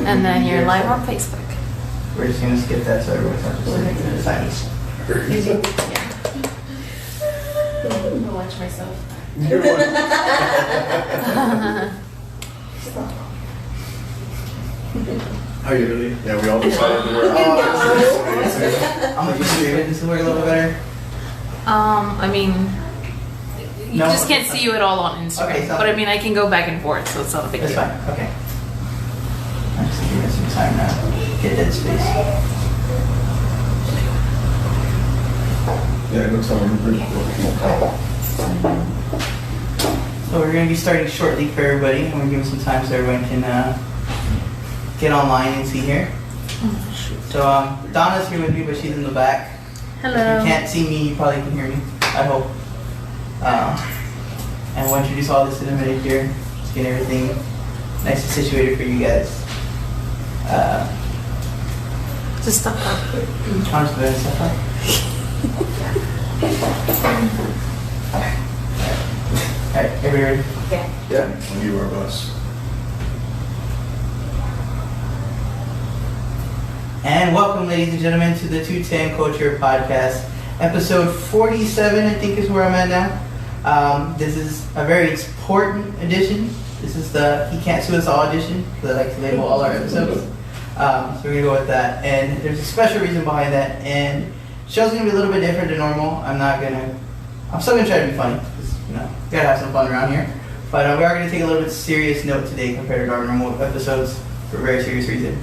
And then you're live on Facebook. We're just going to skip that so everyone's not just sitting in the silence. Yeah. I'm gonna watch myself. How you really? Yeah, we all decided to wear. I'm going to just stream it. This will work a little bit better. I mean, you No, just can't see you at all on Instagram. Okay, so- but I mean, I can go back and forth, so it's not a big That's deal. fine. Okay. I'm just giving us some time now. Get dead space. Yeah, it looks like we're So we're going to be starting shortly for everybody. I'm going to give some time so everyone can get online and see here. So Donna's here with me, but she's in the back. Hello. If you can't see me, you probably can hear me, I hope. And we'll introduce all this in a minute here. Just get everything nice and situated for you guys. Just stop that. I'm just going to step up. Alright, everybody ready? Yeah, when you were a bus. And welcome, ladies and gentlemen, to the 210 Culture Podcast. Episode 47, I think, is where I'm at now. This is a very important edition. This is the He Can't Sue Us All edition, because I like to label all our episodes. So we're going to go with that. And there's a special reason behind that. And the show's going to be a little bit different than normal. I'm still going to try to be funny, because, gotta have some fun around here. But we are going to take a little bit serious note today compared to our normal episodes for a very serious reason.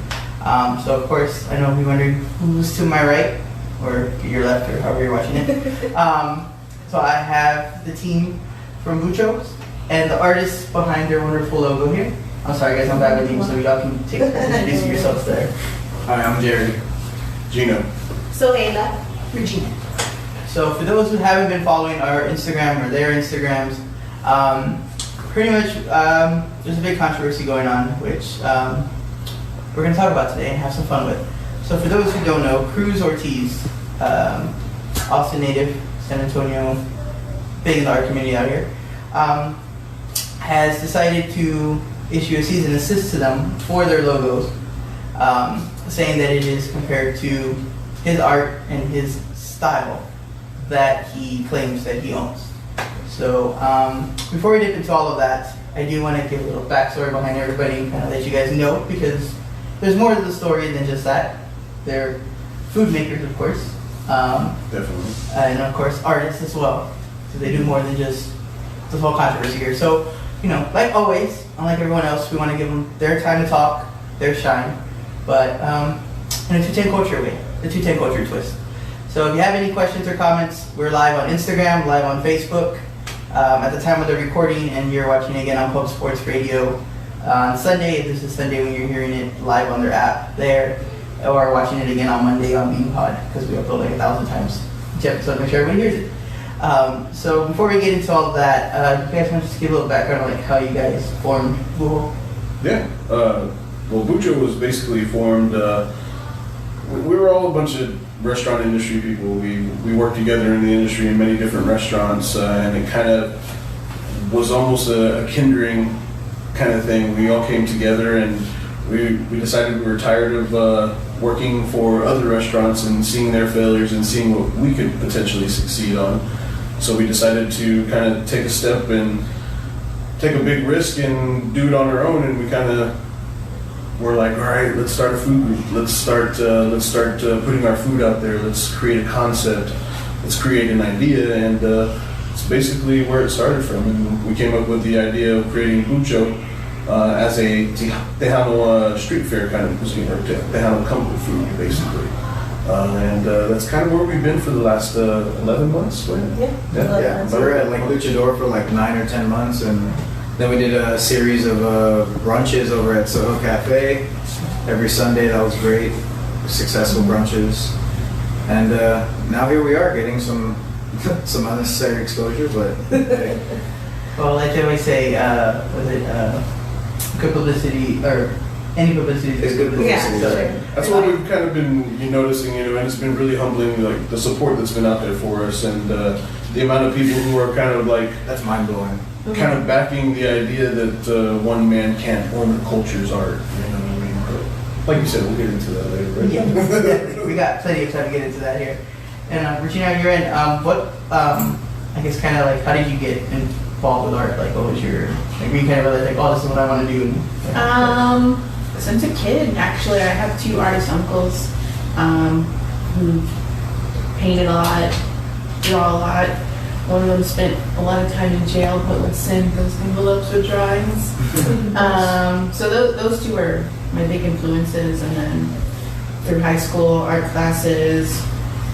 So of course, I know you're wondering who's to my right, or to your left, or however you're watching it. So I have the team from Bucho and the artists behind their wonderful logo here. I'm sorry guys, I'm bad with names, so y'all can introduce yourselves there. Hi, I'm Jerry. Gino. Sohela. Regina. So for those who haven't been following our Instagram or their Instagrams, pretty much there's a big controversy going on, which we're going to talk about today and have some fun with. So for those who don't know, Cruz Ortiz, Austin native, San Antonio, big in the art community out here, has decided to issue a cease and desist to them for their logos, saying that it is compared to his art and his style that he claims that he owns. So before we dip into all of that, I do want to give a little backstory behind everybody and kind of let you guys know, because there's more to the story than just that. They're food makers, of course. Definitely. And of course, artists as well. So they do more than just this whole controversy here. So, like always, unlike everyone else, we want to give them their time to talk, their shine, but in a 210 culture way, the 210 culture twist. So if you have any questions or comments, we're live on Instagram, live on Facebook. At the time of the recording, and you're watching again on Pub Sports Radio on Sunday. This is Sunday when you're hearing it live on their app there, or watching it again on Monday on BeanPod, because we upload like 1,000 times each episode, make sure everyone hears it. So before we get into all of that, you guys want to just give a little background on like how you guys formed Bucho? Yeah. Well, Bucho was basically formed. We were all a bunch of restaurant industry people. We worked together in the industry in many different restaurants, and it kind of was almost a kindring kind of thing. We all came together and we decided we were tired of working for other restaurants and seeing their failures and seeing what we could potentially succeed on. So we decided to kind of take a step and take a big risk and do it on our own, and we kind of were like, all right, let's start a food group. Let's start putting our food out there. Let's create a concept. Let's create an idea, and it's basically where it started from. And we came up with the idea of creating Bucho as a Tejano street fair kind of cuisine, or Tejano comfort food, basically. And that's kind of where we've been for the last 11 months. Right? Yeah. We were at like Luchador for like 9 or 10 months, and then we did a series of brunches over at Soho Cafe every Sunday. That was great, successful brunches, and now here we are getting some unnecessary exposure, but hey. Well, like they always say, good publicity, or any publicity is good publicity. Yeah, So, sure. That's what we've kind of been noticing, and it's been really humbling, like the support that's been out there for us, and the amount of people who are kind of like That's mind blowing. kind of backing the idea that one man can't own a culture's art. You know what I mean? Like you said, we'll get into that later, right? Yeah, we got plenty of time to get into that here. And Regina, on your end, I guess kind of like, how did you get involved with art? Like, what was your, like, were you kind of really like, oh, this is what I want to do? Since a kid, actually, I have 2 artist uncles who painted a lot, draw a lot. One of them spent a lot of time in jail, but would send those envelopes with drawings. So those 2 were my big influences. And then through high school, art classes,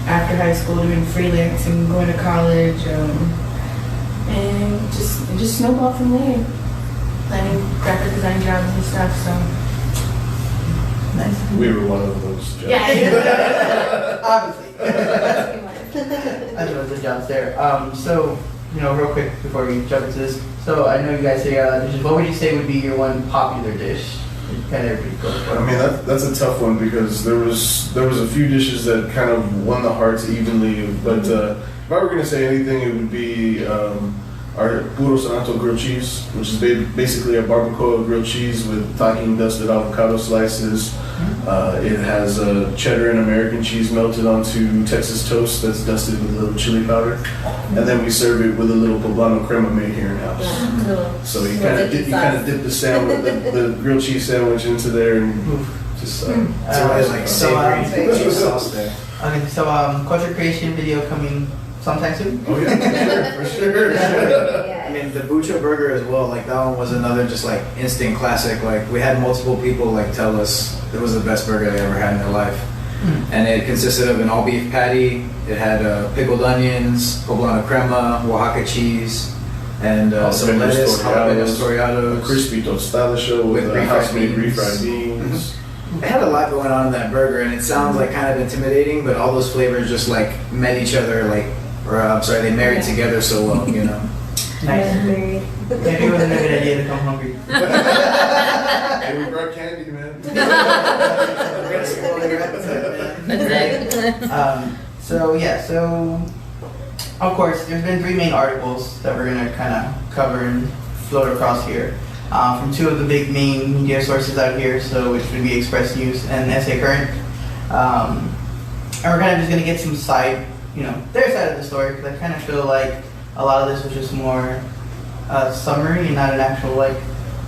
after high school, doing freelancing, going to college, and it just snowballed from there. Planning graphic design jobs and stuff. So. Nice. We were one of those jobs. Yeah. Obviously. That's one of the jobs there. So, real quick before we jump into this. So, I know you guys say dishes. What would you say would be your one popular dish? Kind of everybody goes for. I mean, that's a tough one because there was a few dishes that kind of won the hearts evenly. But if I were going to say anything, it would be our puro sanato grilled cheese, which is basically a barbacoa grilled cheese with tahini dusted avocado slices. It has cheddar and American cheese melted onto Texas toast that's dusted with a little chili powder, and then we serve it with a little poblano crema made here in house. So you kind of dip the sandwich, the grilled cheese sandwich into there, and just it's like savory cheese sauce there. Okay, so culture creation video coming sometime soon. Oh yeah, for sure. I mean, the Bucho burger as well, like that one was another just like instant classic. Like we had multiple people like tell us it was the best burger they ever had in their life. And it consisted of an all beef patty. It had pickled onions, poblano crema, Oaxaca cheese, and some lettuce, jalapenos toreados, a crispy tostada show with house-made refried beans. It had a lot going on in that burger, and it sounds like kind of intimidating, but all those flavors just like met each other, they married together so well, Nice. Maybe it wasn't a good idea to come hungry. Hey, we brought candy, man. So of course, there's been 3 main articles that we're gonna kind of cover and float across here. From 2 of the big main media sources out here, so which would be Express News and SA Current. And we're kind of just gonna get some side, their side of the story, because I kind of feel like a lot of this was just more summary and not an actual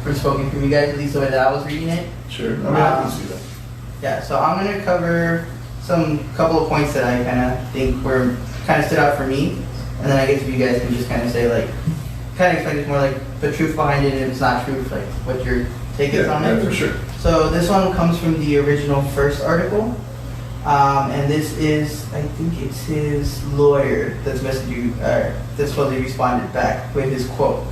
from spoken from you guys, at least the way that I was reading it. Sure, I mean, I can see that. Yeah, so I'm gonna cover couple of points that I kind of think were kind of stood out for me, and then I guess if you guys can just kind of say kind of explain it more the truth behind it, and if it's not truth, what your take is on it. Yeah, for sure. So this one comes from the original first article, and this is, I think it's his lawyer that's supposedly responded back with his quote,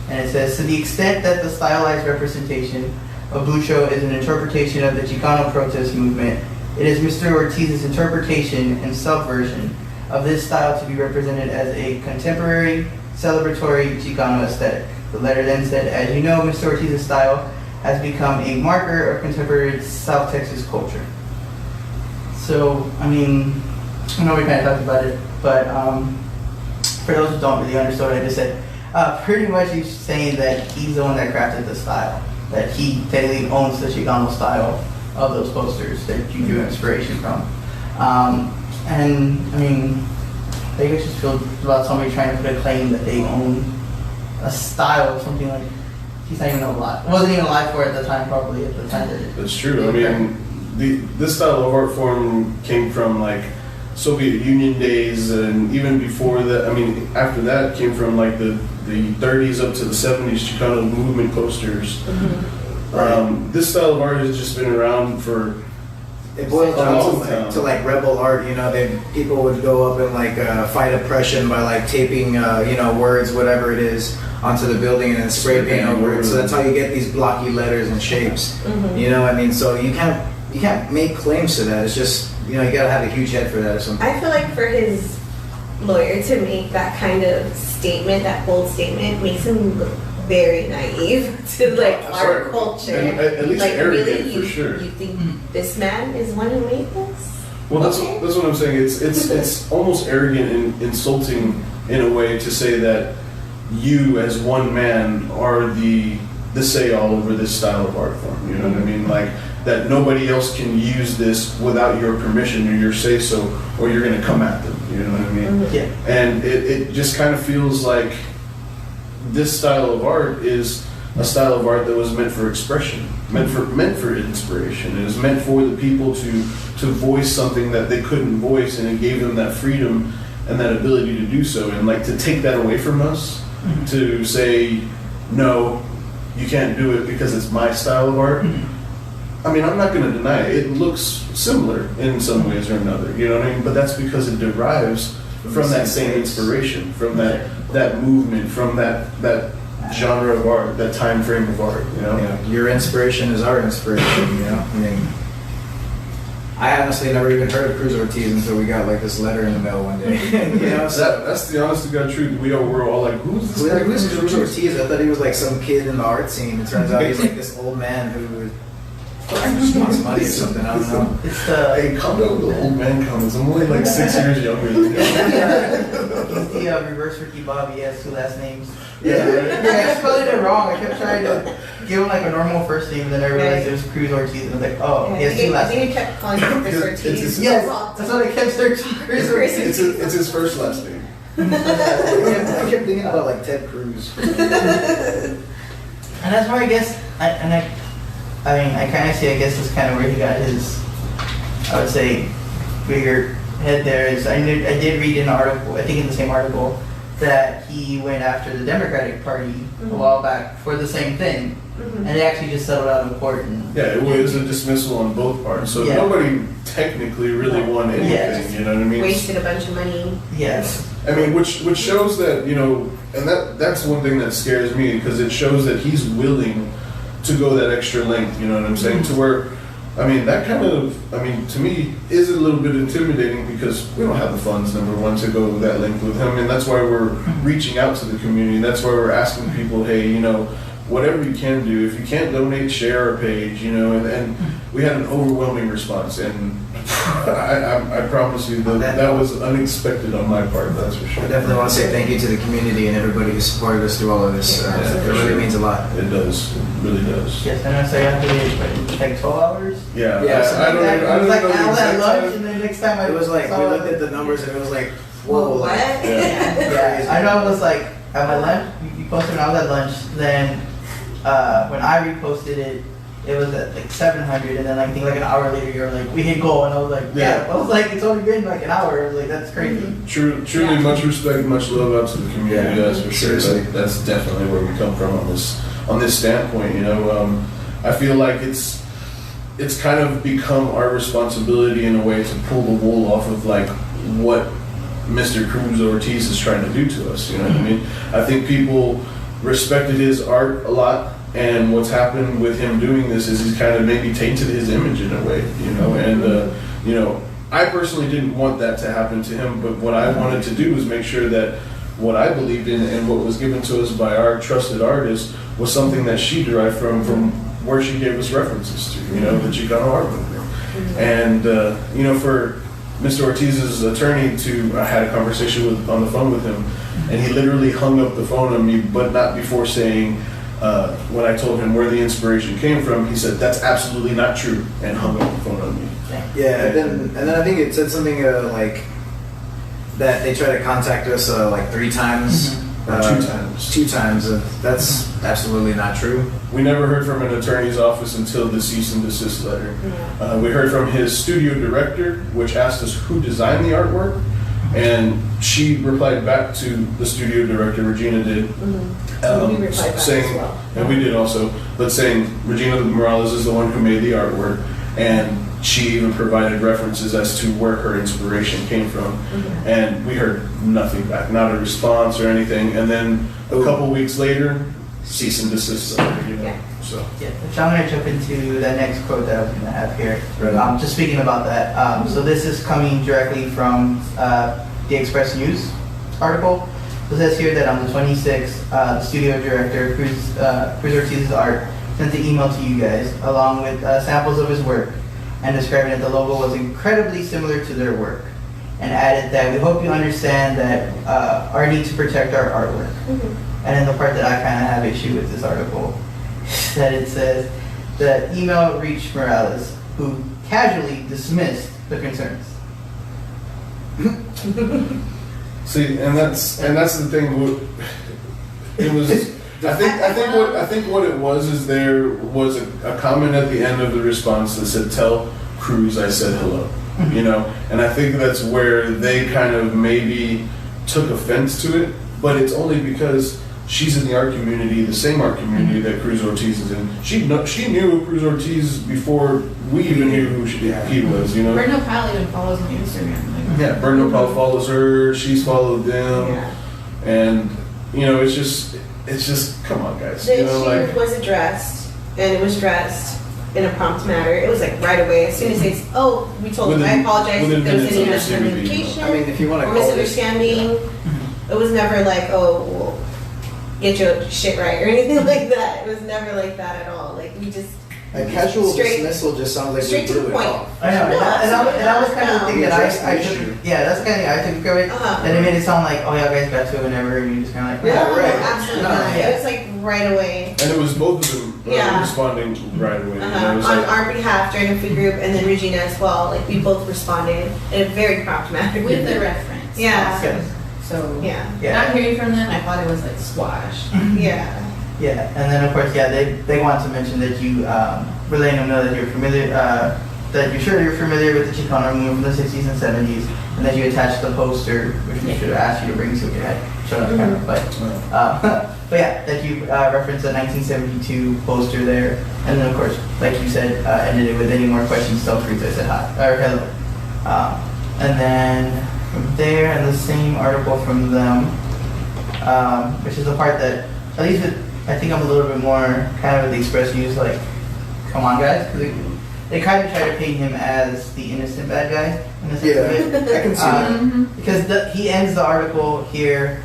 and it says, "To the extent that the stylized representation of Bucho is an interpretation of the Chicano protest movement, it is Mr. Ortiz's interpretation and subversion of this style to be represented as a contemporary, celebratory Chicano aesthetic." The letter then said, "As you know, Mr. Ortiz's style has become a marker of contemporary South Texas culture." So, I mean, I know we kind of talked about it, but for those who don't really understand what I just said, pretty much he's saying that he's the one that crafted the style, that he technically owns the Chicano style of those posters that you drew inspiration from. And, I mean, I guess just feel about somebody trying to put a claim that they own a style of something like, he's not even alive. Wasn't even alive for it at the time, probably, at the time that it. That's true. I mean, this style of art form came from Soviet Union days, and even before that, I mean, after that came from the 30s up to the 70s Chicano movement posters. This style of art has just been around for it boiled down to rebel art. People would go up and fight oppression by taping words, whatever it is, onto the building and then spray paint over it. So that's how you get these blocky letters and shapes. So you can't make claims to that. It's just you gotta have a huge head for that or something. I feel like for his lawyer to make that kind of statement, that bold statement, makes him look very naive to our culture. And at least arrogant, really, for sure. You think this man is one who made this? Well, that's what I'm saying. It's almost arrogant and insulting in a way to say that you as one man are the say all over this style of art form. You know what I mean? that nobody else can use this without your permission or your say so, or you're going to come at them. You know what I mean? Yeah. And it just kind of feels like this style of art is a style of art that was meant for expression, meant for inspiration. It was meant for the people to voice something that they couldn't voice, and it gave them that freedom and that ability to do so. And like to take that away from us, to say, no, you can't do it because it's my style of art. I mean, I'm not going to deny it. It looks similar in some ways or another, you know what I mean? But that's because it derives from that same inspiration, from that movement, from that genre of art, that time frame of art, you know? Yeah, your inspiration is our inspiration, you know? I mean, I honestly never even heard of Cruz Ortiz until we got like this letter in the mail one day. You know, so That's the honest to God truth. We were all like, who's this guy? who's Cruz Ortiz? I thought he was like some kid in the art scene. It turns out he's like this old man who just wants money or something. I don't know. It's the Hey, calm down with the old man comments. I'm only like 6 years younger than you. he's the reverse Ricky Bobby. He has 2 last names. Yeah. I kept spelling it wrong. I kept trying to give him like a normal first name, and then I realized it was Cruz Ortiz, and I was like, oh, he has 2 I last think names. you kept calling him Chris Ortiz. Yes, that's what I kept searching. Cruz Ortiz. It's his first last name. I kept thinking about like Ted Cruz. And that's where I guess, I mean, I kind of see, I guess, is kind of where he got his, I would say, bigger head there. Is I did read in an article, I think in the same article, that he went after the Democratic Party a while back for the same thing, and it actually just settled out in court. And Yeah, it was a dismissal on both parts, so Yeah. nobody technically really won anything. Yes. You know what I mean? Wasted a bunch of money. yes, I mean, which shows that, you know, and that's one thing that scares me, because it shows that he's willing to go that extra length. You know what I'm saying? To where, I mean, that kind of, I mean, to me, is a little bit intimidating, because we don't have the funds, number one, to go that length with him, and that's why we're reaching out to the community. That's why we're asking people, hey, you know, whatever you can do. If you can't donate, share our page, you know, and we had an overwhelming response, and I promise you that was unexpected on my part, that's for sure. I definitely want to say thank you to the community and everybody who supported us through all of this. It really means a lot. It does, it really does. yes. And so I have to wait like 12 hours. Yeah, Yeah, I don't It know was like the now that exact lunch, time. and then next time I It was like, we saw looked at the numbers and it was like, Whoa, whoa. what? Like, Yeah, I know it was like at my lunch. You posted when I was at lunch. Then when I reposted it, it was at like 700, and then like, I think like an hour later, you were like, we hit goal, and I was like, yeah. I was like, it's only been like an hour. I was like, that's crazy. Truly, much respect, much love out to the community. Yeah, That's for sure. seriously. That's definitely where we come from on this standpoint. You know, I feel like it's kind of become our responsibility in a way to pull the wool off of like what Mr. Cruz Ortiz is trying to do to us. You know what I mean? I think people respected his art a lot, and what's happened with him doing this is he's kind of maybe tainted his image in a way. You know, and you know, I personally didn't want that to happen to him, but what I wanted to do was make sure that what I believed in and what was given to us by our trusted artist was something that she derived from where she gave us references to, you know, the Chicano art movement. And, you know, for Mr. Ortiz's attorney I had a conversation on the phone with him, and he literally hung up the phone on me, but not before saying, when I told him where the inspiration came from, he said, that's absolutely not true, and hung up the phone on me. yeah, and then I think it said something like that they tried to contact us like 3 times. 2 times. 2 times. That's absolutely not true. We never heard from an attorney's office until the cease and desist letter. We heard from his studio director, which asked us who designed the artwork, and she replied back to the studio director, Regina did, We replied back saying, as well. and we did also, but saying Regina Morales is the one who made the artwork, and she even provided references as to where her inspiration came from. And we heard nothing back, not a response or anything. And then a couple weeks later, cease and desist letter, you know. Yeah. So Yeah, so I'm going to jump into the next quote that I was going to have here. Right. Just speaking about that, so this is coming directly from the Express News article. It says here that on the 26th, the studio director, Cruz Ortiz's art, sent an email to you guys along with samples of his work, and describing that the logo was incredibly similar to their work, and added that we hope you understand that our need to protect our artwork. And then the part that I kind of have issue with this article, that it says, The email reached Morales, who casually dismissed the concerns. See, and that's the thing. It was. I think what it was is there was a comment at the end of the response that said, "Tell Cruz I said hello." You know, and I think that's where they kind of maybe took offense to it, but it's only because she's in the art community, the same art community that Cruz Ortiz is in. She knew Cruz Ortiz before we even knew who he was, you know? Bruno Pal even follows me on Instagram. Like, Yeah, Bruno Pal follows her, she's followed them, Yeah. and, you know, it's just, come on, guys. The You know, issue like, was addressed, and it was addressed in a prompt manner. It was like right away. As soon as it's, oh, we told them, I Within- apologize within if there was minutes any of receiving the email. miscommunication I mean, if you want to or call it, misunderstanding. It was never like, oh, well, get your shit right or anything like that. It was never like that at all. Like we just a casual straight- dismissal just sounds like straight we to blew the it point. off. I know, No, and that was kind of the thing that addressed I the took. issue. Yeah, that's the kind of thing I took from it. Uh-huh. That it made it sound like, oh, y'all guys got to it whenever, and you just kind of like, Yeah, no, right. absolutely No, not. yeah. It was like right away. and it was both of them Yeah. responding right away. And it was On like, our behalf during the free group, and then Regina as well. Like we both responded in a very prompt manner. with the reference. Yeah. Yes. So Yeah. Yeah. not hearing from them, I thought it was like squashed. Yeah. Yeah, and then of course, yeah, they wanted to mention that you were letting them know that you're familiar, that you're familiar with the Chicano movement from the 60s and 70s, and that you attached the poster, which we should have asked you to bring so we could have shown on camera. But yeah, that you referenced the 1972 poster there, and then of course, like you said, ended it with any more questions, tell Cruz I said hi or hello. And then from there, in the same article from them, which is the part that at least I think I'm a little bit more kind of the express use, like, come on, guys. 'Cause they kind of try to paint him as the innocent bad guy in a sense of it. I can see that. Because he ends the article here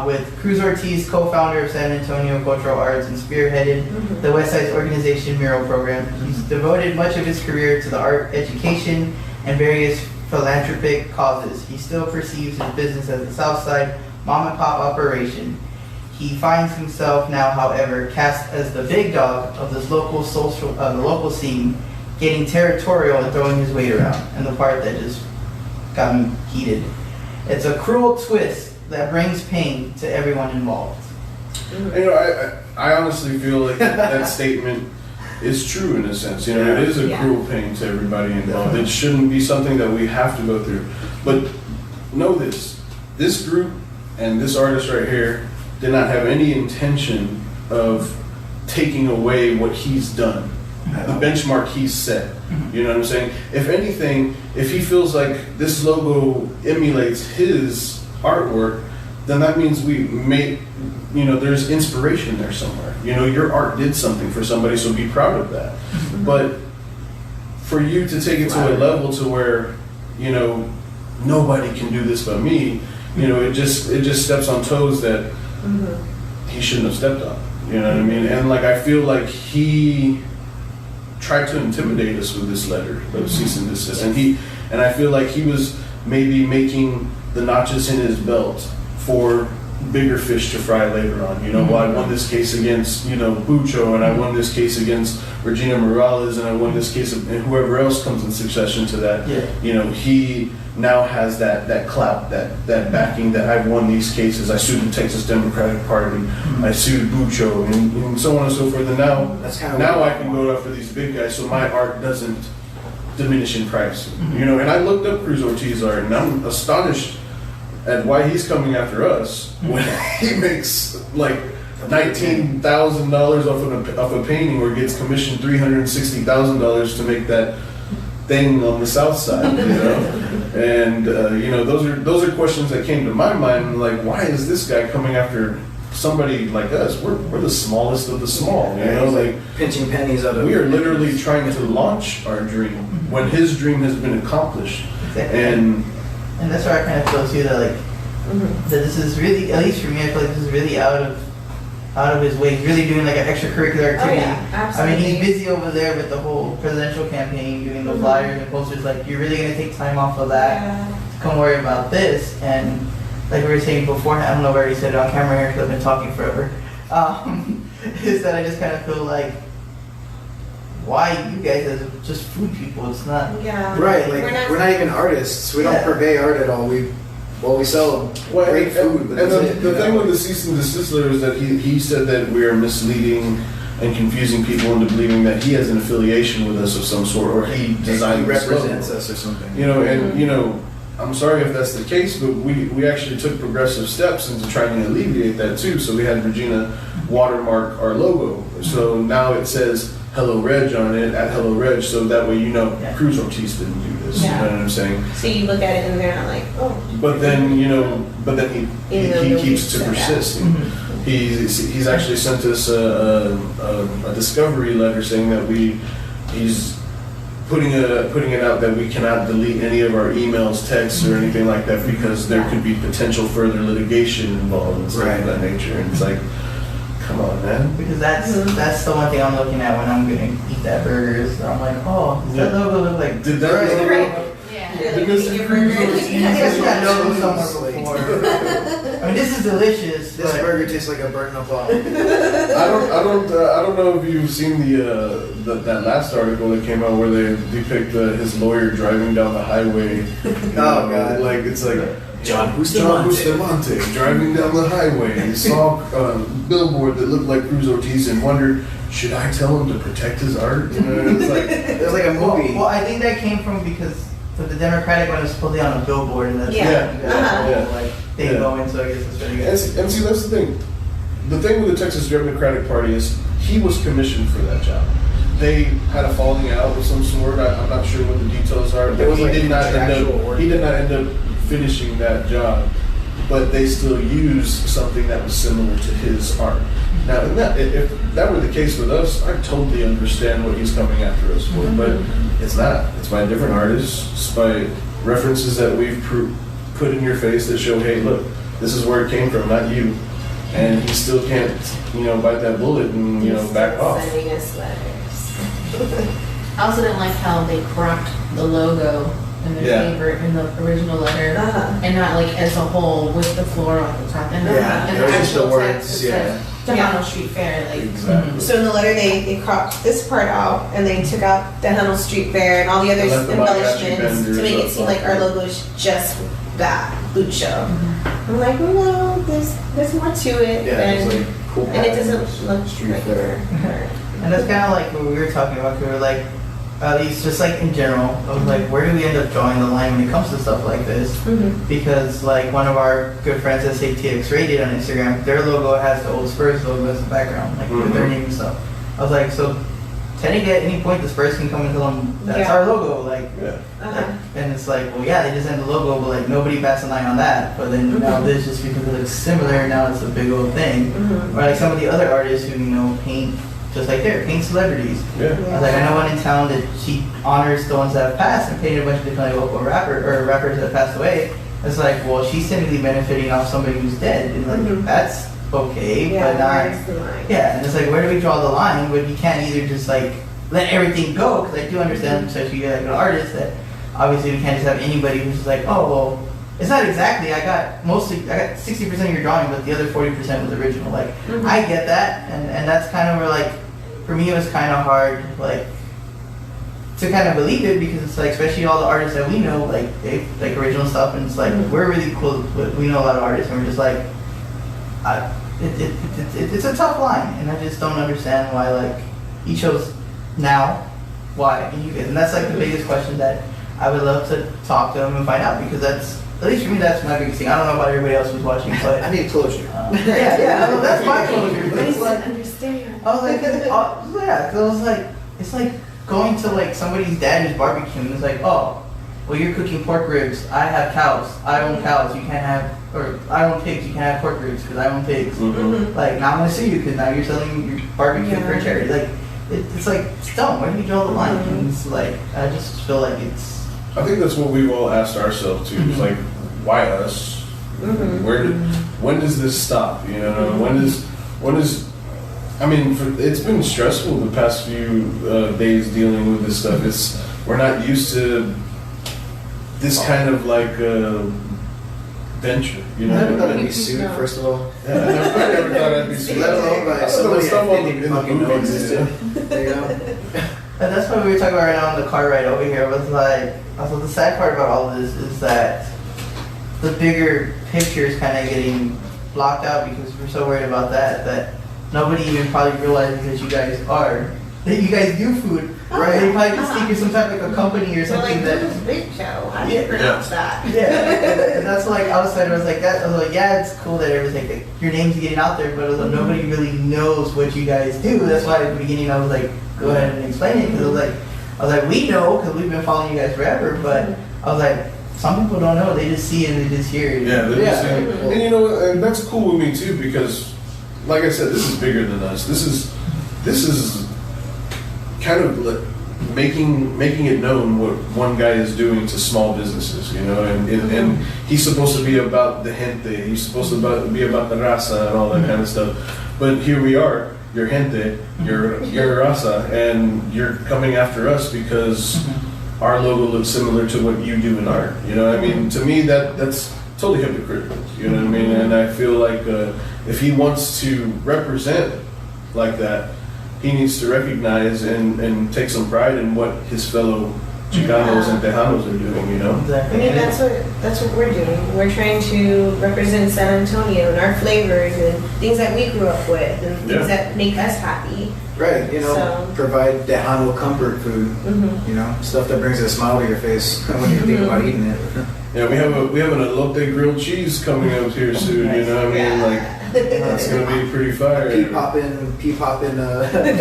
with Cruz Ortiz, co-founder of San Antonio Cultural Arts and spearheaded the West Side's organization mural program. He's devoted much of his career to the art education and various philanthropic causes. He still perceives his business as a South Side mom and pop operation. He finds himself now, however, cast as the big dog of this local the local scene, getting territorial and throwing his weight around. And the part that just got me heated. It's a cruel twist that brings pain to everyone involved. you know, I honestly feel like that statement is true in a sense. You know, it is a Yeah. cruel pain to everybody involved. It shouldn't be something that we have to go through. But know this group and this artist right here did not have any intention of taking away what he's done, the benchmark he's set. You know what I'm saying? If anything, if he feels like this logo emulates his artwork, then that means we made, you know, there's inspiration there somewhere. You know, your art did something for somebody, so be proud of that. But for you to take it to a level to where, you know, nobody can do this but me, you know, it just steps on toes that he shouldn't have stepped on. You know what I mean? And like I feel like he tried to intimidate us with this letter of cease and desist, and I feel like he was maybe making the notches in his belt for bigger fish to fry later on. You know, well, I won this case against, you know, Bucho, and I won this case against Regina Morales, and I won this case and whoever else comes in succession to that. Yeah. You know, he now has that clout, that backing that I've won these cases. I sued the Texas Democratic Party, I sued Bucho, and so on and so forth. And now, That's kind of now I can go after these big guys, so my art doesn't diminish in price. You know, and I looked up Cruz Ortiz art, and I'm astonished at why he's coming after us when he makes like $19,000 off a painting, or gets commissioned $360,000 to make that thing on the south side, you know. And you know, those are questions that came to my mind, like, why is this guy coming after somebody like us? We're the smallest of the small, you know, like pinching pennies out of. we are literally trying to launch our dream when his dream has been accomplished. Exactly. And that's where I kind of feel too that like that this is really, at least for me, I feel like this is really out of his way. He's really doing like an extracurricular activity. yeah, I absolutely. mean, he's busy over there with the whole presidential campaign, doing the flyers and posters. Like, you're really gonna take time off of that Yeah. to come worry about this? And like we were saying before, I don't know if I already said it on camera here because I've been talking forever. Is that I just kind of feel like, why you guys as just food people? It's not. Yeah. Right, like we're not even artists. We don't purvey art at all. We sell great food. But And that's it, the you thing know? with the cease and desist letter is that he said that we are misleading and confusing people into believing that he has an affiliation with us of some sort, or he designed He this logo. represents us or something. You know, and you know, I'm sorry if that's the case, but we actually took progressive steps into trying to alleviate that too. So we had Regina watermark our logo. So now it says Hello Reg on it at Hello Reg, so that way you know Cruz Ortiz didn't do this. Yeah. You know what I'm saying? So you look at it and they're not like, oh. But then he keeps to said that. persist. Mhm. He's actually sent us a discovery letter saying that he's putting it out that we cannot delete any of our emails, texts, or anything like that because there could be potential further litigation involved and stuff of that nature. And it's like, come on, man. Because that's the one thing I'm looking at when I'm gonna eat that burger. Is I'm like, oh, does that logo look like? Did that logo- Right. Yeah. Because Your burger. I've got logo somewhere before. I mean, this is delicious. This but burger tastes like a burnt up ball. I don't know if you've seen that last article that came out where they depict his lawyer driving down the highway. Oh, God. Like it's like John Bustamante driving down the highway. He saw a billboard that looked like Cruz Ortiz and wondered, should I tell him to protect his art? You know, it's like It was like a movie. Well, I think that came from because for the Democratic one was supposedly on a billboard and that's Yeah. you got Yeah. like they Yeah. go in, so I guess it's really good. and see that's the thing. The thing with the Texas Democratic Party is he was commissioned for that job. They had a falling out of some sort. I'm not sure what the details are, but It was he like did not contractual work. end up finishing that job. But they still used something that was similar to his art. Now, if that were the case with us, I totally understand what he's coming after us for. But it's not. It's by different artists. It's by references that we've put in your face that show, hey, look, this is where it came from, not you. And he still can't, bite that bullet and, back off. Sending us letters. I also didn't like how they cropped the logo in their Yeah. favorite in the original letter, Uh-huh. and not like as a whole with the floral at the top. And Yeah, and it was just the actual words, text, it yeah. said Tejano Street Fair, like Exactly. So in the letter, they cropped this part out and they took out the Tejano Street Fair and all the other And left the mariachi embellishments to vendors make it up seem on like our it. logo is just that Bucho. I'm like, no, there's more to it, Yeah, and, it's like cool. and it doesn't look Street like fair. And that's kind of like what we were talking about. 'Cause we were like, at least just like in general, I was like, where do we end up drawing the line when it comes to stuff like this? Mhm. Because like one of our good friends, SATX Rated on Instagram, their logo has the old Spurs logo as the background, like with their name and stuff. I was like, so technically at any point the Spurs can come and tell them that's Yeah. our logo, like. Yeah. Uh-huh. And it's like, well, yeah, they just had the logo, but like nobody bats an eye on that. But then now this, just because it looks similar, now it's a big old thing. Mhm. Or like some of the other artists who paint just like paint celebrities. Yeah. I was like, I know one in town that she honors the ones that have passed and painted a bunch of different like, local rappers that have passed away. It's like, well, she's technically benefiting off somebody who's dead, and like Mhm. that's okay, Yeah, but not. where's the line? Yeah, and it's like, where do we draw the line? But you can't either just like let everything go, because I do understand, especially like an artist, that obviously we can't just have anybody who's just like, oh well, it's not exactly. I got 60% of your drawing, but the other 40% was original. Like Mhm. I get that, and that's kind of where like for me it was kind of hard like to kind of believe it, because it's like, especially all the artists that we know, like they like original stuff, and it's like we're really cool. We know a lot of artists, and we're just like, it's a tough line, and I just don't understand why like he chose now, why, and you guys, and that's like the biggest question that I would love to talk to him and find out, because that's at least for me that's my biggest thing. I don't know about everybody else who's watching, but I need closure. yeah, no, that's my closure. But it's like Understand. I was like, yeah, 'cause I was like, it's like going to like somebody's dad who's barbecuing. It's like, oh, well, you're cooking pork ribs. I have cows. I own cows. You can't have, or I own pigs. You can't have pork ribs because I own pigs. Mhm. Like now I'm gonna sue you because now you're selling your barbecue for Yeah. charity. Like it's like it's dumb. Where do you draw the line? And it's like I just feel like it's. I think that's what we've all asked ourselves too. It's like, why us? Mhm. When does this stop? When is? I mean, it's been stressful the past few days dealing with this stuff. We're not used to this kind of like venture. I never thought I'd be No. sued, first of all. Yeah, I never thought I'd be so. Let alone by I somebody saw I it didn't in even the fucking know movies. existed. You know? And that's what we were talking about right now on the car ride over here. Was like, also the sad part about all of this is that the bigger picture is kind of getting blocked out because we're so worried about that nobody even probably realizes that you guys do food, right? They probably just think you're some type of like a company or something They're that. like, Bucho. How do you pronounce that? Yeah, and that's like outside. I was like, yeah, it's cool that everything, like, your name's getting out there, but nobody really knows what you guys do. That's why at the beginning I was like, go ahead and explain it, because I was like, we know because we've been following you guys forever, but I was like, some people don't know. They just see it and they just hear it. Yeah, they just see it. And you know, and that's cool with me too, because, like I said, this is bigger than us. This is kind of like making it known what one guy is doing to small businesses, you know, and he's supposed to be about the gente, he's supposed to be about the raza and all that kind of stuff. But here we are, your gente, your raza, and you're coming after us because our logo looks similar to what you do in art. You know what I mean? To me, that's totally hypocritical. You know what I mean? And I feel like if he wants to represent like that, he needs to recognize and take some pride in what his fellow Chicanos and Tejanos are doing, you know? Exactly. I mean, that's what we're doing. We're trying to represent San Antonio and our flavors and things that we grew up with and things that make us happy. Right, you know, provide Tejano comfort food, you know, stuff that brings a smile to your face when you think about eating it. Yeah, we have an elote grilled cheese coming up here soon, you know what I mean? Like, it's gonna be pretty fire. Pea poppin'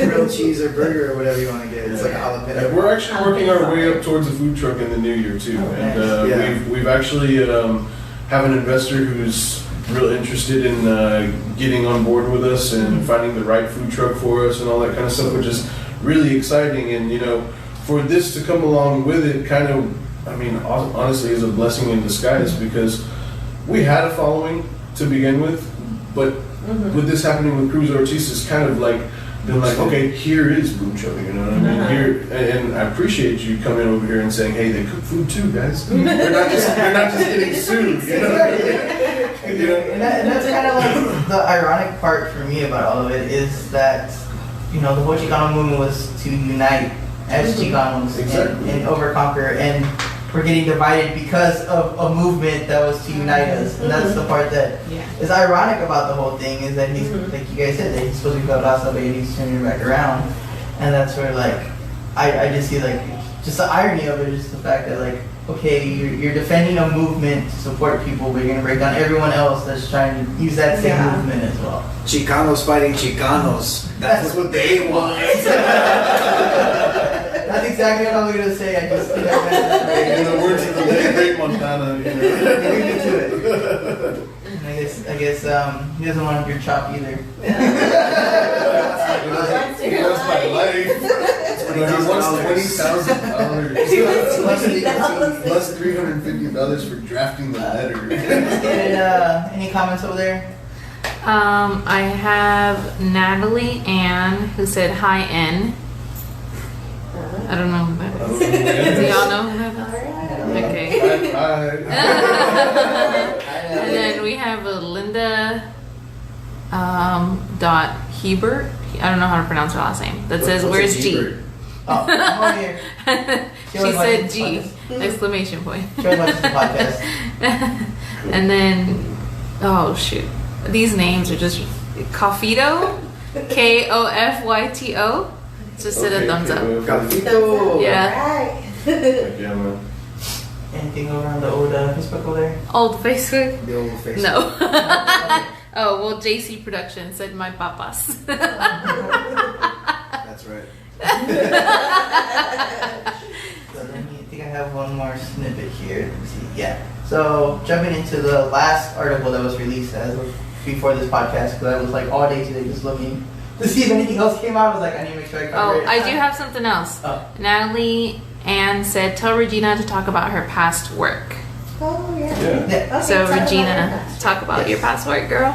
grilled cheese or burger or whatever you want to get. It's like a jalapeno. Yeah, we're actually working our way up towards a food truck in the new year too, and we've actually have an investor who's real interested in getting on board with us and finding the right food truck for us and all that kind of stuff, which is really exciting. And you know, for this to come along with it, kind of, I mean, honestly, is a blessing in disguise, because we had a following to begin with, but with this happening with Cruz Ortiz, it's kind of like been like, okay, here is Bucho, you know what I mean? Here, and I appreciate you coming over here and saying, hey, they cook food too, guys. They're not just getting sued, you know what I mean? You know? And that's kind of like the ironic part for me about all of it is that, you know, the whole Chicano movement was to unite as Chicanos and overconquer, and we're getting divided because of a movement that was to unite us. And that's the part that is ironic about the whole thing, is that he's, like you guys said, that he's supposed to be called Raza, but he's turning it back around. And that's where, like, I just see, like, just the irony of it is the fact that, like, okay, you're defending a movement to support people, but you're going to break down everyone else that's trying to use that same movement as well. Chicanos fighting Chicanos. That's what they want. That's exactly what I was going to say. I just think In the words of the late great Montana, you know. Leave me to it. And I guess he doesn't want your chop either. He wants my life. He wants $20,000 plus $350 for drafting the letter. Any comments over there? I have Natalie Ann, who said hi N. I don't know who that is. Do y'all know who that is? Okay. And then we have a Linda dot Hebert. I don't know how to pronounce her last name. That says, "Where's G?" Oh, I'm here. She said G! Exclamation point. She watches the podcast. And then, oh shoot, these names are just Kofito, Kofyto. Just said a thumbs up. Cafito. Yeah. Yeah, man. Anything over on the old Facebook over there? Old Facebook? The old Facebook. No. Oh, well, JC Production said my papas. That's right. So let me, I think I have one more snippet here. Let me see. Yeah. So jumping into the last article that was released as of before this podcast, because I was like all day today just looking to see if anything else came out. I was like, I need to make sure I cover it. Oh, I do have something else. Oh. Natalie Ann said, tell Regina to talk about her past work. Oh, yeah. Yeah. Okay, So talk about Regina, your past. talk about your past work, girl.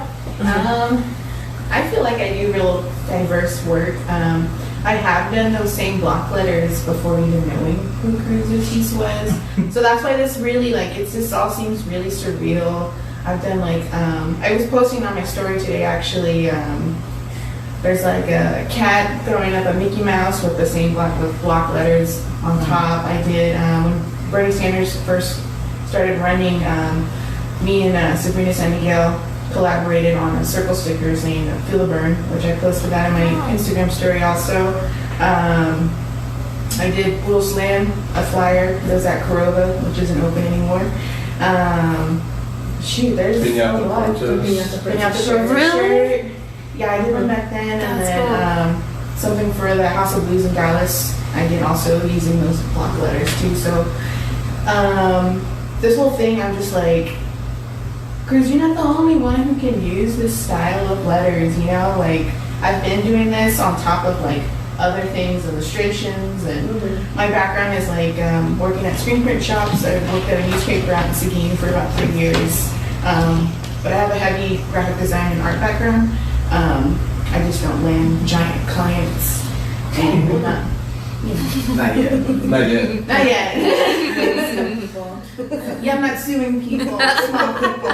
I feel like I do real diverse work. I have done those same block letters before even knowing who Cruz Ortiz was. So that's why this really, like, it just all seems really surreal. I've done, like, I was posting on my story today, actually, There's like a cat throwing up a Mickey Mouse with the same block letters on top. I did when Bernie Sanders first started running. Me and Sabrina San Miguel collaborated on a circle sticker saying "Feel a Burn," which I posted that in my Instagram story also. I did Little Slam, a flyer that was at Corova, which isn't open anymore. There's Piñata a lot. protest. Piñata Really? shirt. Yeah, I did one back then, and That's then something for the House of Blues in Dallas. I did also using those block letters too. So this whole thing, I'm just like, Cruz, you're not the only one who can use this style of letters. You know, like I've been doing this on top of like other things, illustrations, and my background is like working at screen print shops. I worked at a newspaper out in Seguin for about 3 years. But I have a heavy graphic design and art background. I just don't land giant clients and not, you know. Not yet. Not yet. Not yet. Yeah, I'm not suing people, small people.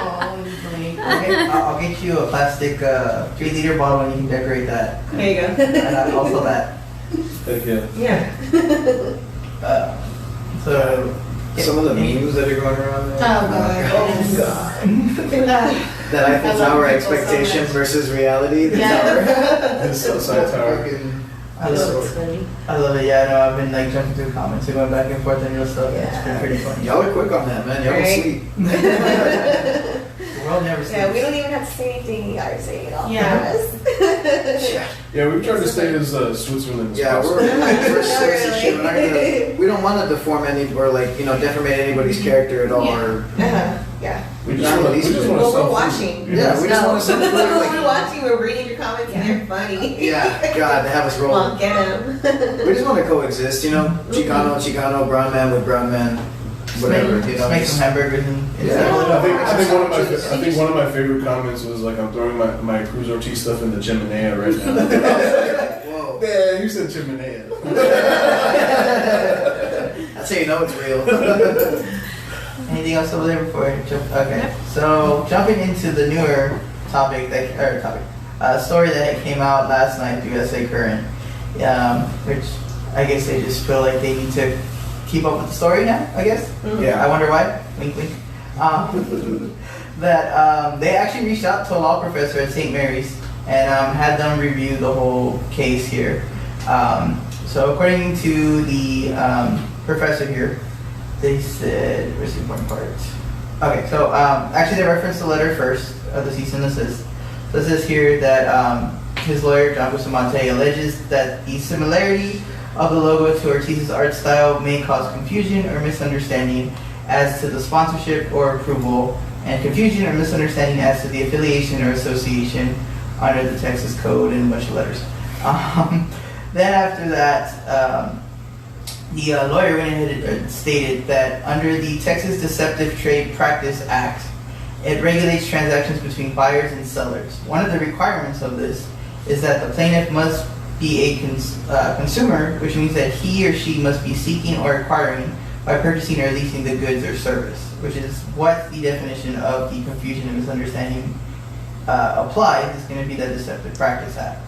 Like, I'll get you a plastic 3-liter bottle and you can decorate that. There you go. And also that. Heck yeah. Yeah. So Some of the memes that are going around there. Oh, God. That Eiffel I love Tower people so expectation much. versus reality. The Yeah. tower. The Southside Tower. I love it. I love it. Yeah, no, I've been like jumping through comments and going back and forth and real stuff. Yeah. It's been pretty funny. Y'all are quick on that, man. Y'all are Right. sweet. The world never sleeps. Yeah, we don't even have to say anything. You guys say it all Yeah. for us. Yeah, we've tried to stay as Switzerland as Yeah, possible. we're Not shit. really. We don't want to deform any or like defamate anybody's character at all. Yeah. Or Yeah. We just want to Well, sell we're food. watching. yeah, we just want to send food. We're watching, we're reading your comments, and they're funny. Yeah, God, they have us Well, rolling. get them. We just want to coexist, Chicano, brown man with brown man, whatever. Just make some hamburgers and Yeah. I think one of my favorite comments was like, I'm throwing my Cruz Ortiz stuff in the chimenea right now. Whoa. Man, you said chimenea. That's how you know it's real. Anything else over there before I jump? Okay. So jumping into the newer story that came out last night through SA Current, which I guess they just feel like they need to keep up with the story now. I guess. Yeah. I wonder why. Wink, wink. That they actually reached out to a law professor at St. Mary's and had them review the whole case here. So according to the professor here, they said, where's the important part? Okay, so actually they referenced the letter first of the cease and desist. So it says here that his lawyer, John Bustamante, alleges that the similarity of the logo to Ortiz's art style may cause confusion or misunderstanding as to the sponsorship or approval, and confusion or misunderstanding as to the affiliation or association under the Texas Code and a bunch of letters. Then after that, the lawyer went ahead and stated that under the Texas Deceptive Trade Practice Act, it regulates transactions between buyers and sellers. One of the requirements of this is that the plaintiff must be a consumer, which means that he or she must be seeking or acquiring by purchasing or leasing the goods or service, which is what the definition of the confusion and misunderstanding applies is going to be the Deceptive Practice Act.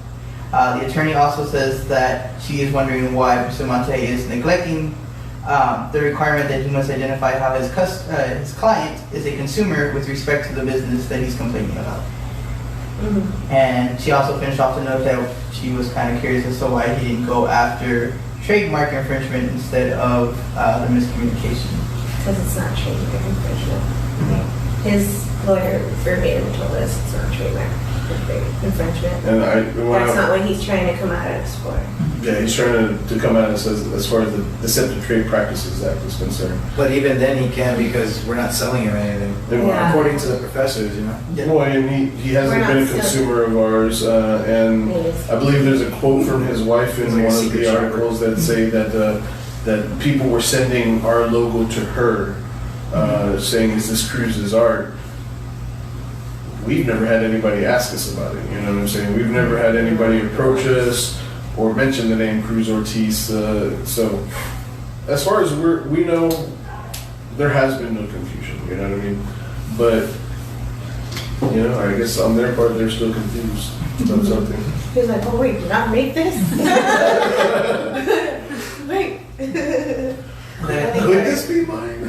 The attorney also says that she is wondering why Bustamante is neglecting the requirement that he must identify how his client is a consumer with respect to the business that he's complaining about. Mm-hmm. And she also finished off the note that she was kind of curious as to why he didn't go after trademark infringement instead of the miscommunication. Because it's not trademark infringement. His lawyer verbatim told us it's not trademark infringement. And That's not what he's trying to come at us for. Yeah, he's trying to come at us as far as the Deceptive Trade Practices Act is concerned. But even then he can't because we're not selling him anything. Yeah. According to the professors, Well, and he hasn't We're been a not consumer of ours, and Yes. I believe there's a quote from his wife It's in like a one of secret the shopper. articles that say that people were sending our logo to her, saying, "Is this Cruz's art?" We've never had anybody ask us about it. You know what I'm saying? We've never had anybody approach us or mention the name Cruz Ortiz. So, as far as we know, there has been no confusion. You know what I mean? But you know, I guess on their part they're still confused about something. He was like, oh wait, did I make this? Wait. Could this be mine?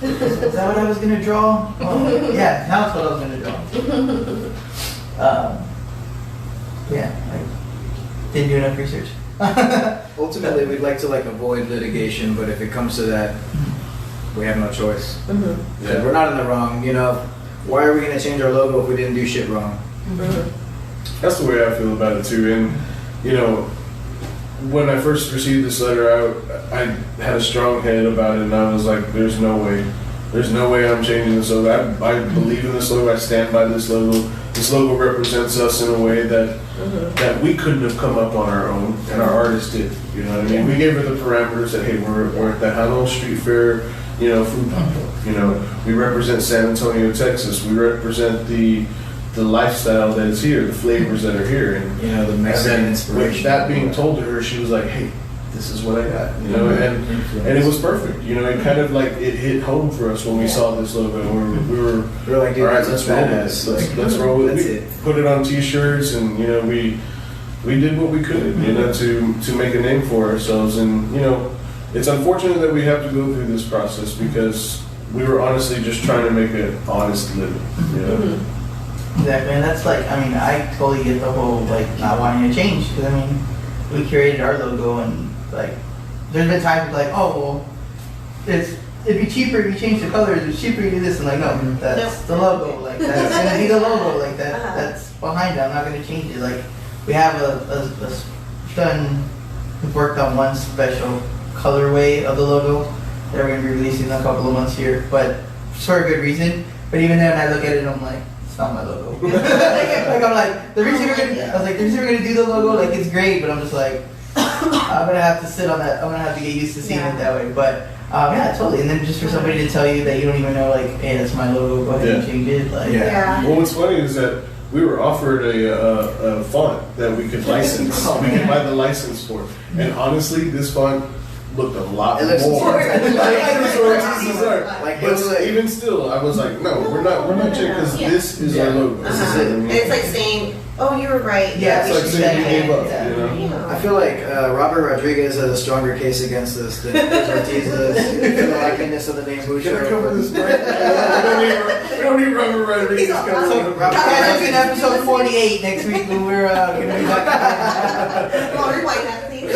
Is that what I was gonna draw? Oh, yeah, now it's what I was gonna draw. Yeah, I didn't do enough research. Ultimately, we'd like to like avoid litigation, but if it comes to that, we have no choice. Yeah. We're not in the wrong, you know. Why are we gonna change our logo if we didn't do shit wrong? That's the way I feel about it too. And you know, when I first received this letter, I had a strong head about it, and I was like, "There's no way I'm changing this logo. I believe in this logo. I stand by this logo. This logo represents us in a way that we couldn't have come up on our own, and our artist did. You know what I mean? We gave her the parameters that hey, we're at the Hano Street Fair, you know, food pop-up. You know, we represent San Antonio, Texas. We represent the lifestyle that is here, the flavors that are here, and You know, the Mexican then inspiration. with that being told to her, she was like, "Hey, this is what I got," you know, and it was perfect. You know, it kind of like it hit home for us when we saw this logo. And we were We're like, dude, all right, that's let's roll with badass. it. Let's roll with That's it. it. Put it on T-shirts, and you know, we did what we could, you know, to make a name for ourselves. And you know, it's unfortunate that we have to go through this process because we were honestly just trying to make an honest living. You know. Exactly, and that's like, I mean, I totally get the whole like not wanting to change because I mean, we created our logo and like, there's been times like, oh well, it'd be cheaper if you change the colors. It's cheaper if you do this, and like, no, that's the logo. Like that's gonna be the logo. Like that's behind it. I'm not gonna change it. Like we have we've worked on one special colorway of the logo that we're gonna be releasing in a couple of months here, but for a good reason. But even then, I look at it, I'm like, it's not my logo. like I'm like, the reason we're gonna do the logo, like it's great, but I'm just like, I'm gonna have to sit on that. I'm gonna have to get used to seeing it that way. But yeah, totally. And then just for somebody to tell you that you don't even know, like, hey, that's my logo. Go ahead and change it. Like, Well, what's funny is that we were offered a font that we could license. We could buy the license for, and honestly, this font looked a lot It looks more. like But even still, I was like, no, we're not checking because this is our logo. This is it. And it's like saying, oh, you were right. Yeah, It's like saying you gave up. You know? I feel like Robert Rodriguez has a stronger case against us than Chris Ortiz does. For the likeness of the name Bucho. Can I cover this break? We don't need Robert Rodriguez coming So, on. guys, in episode 48 next week when we're gonna be back. Well, rewind that, please.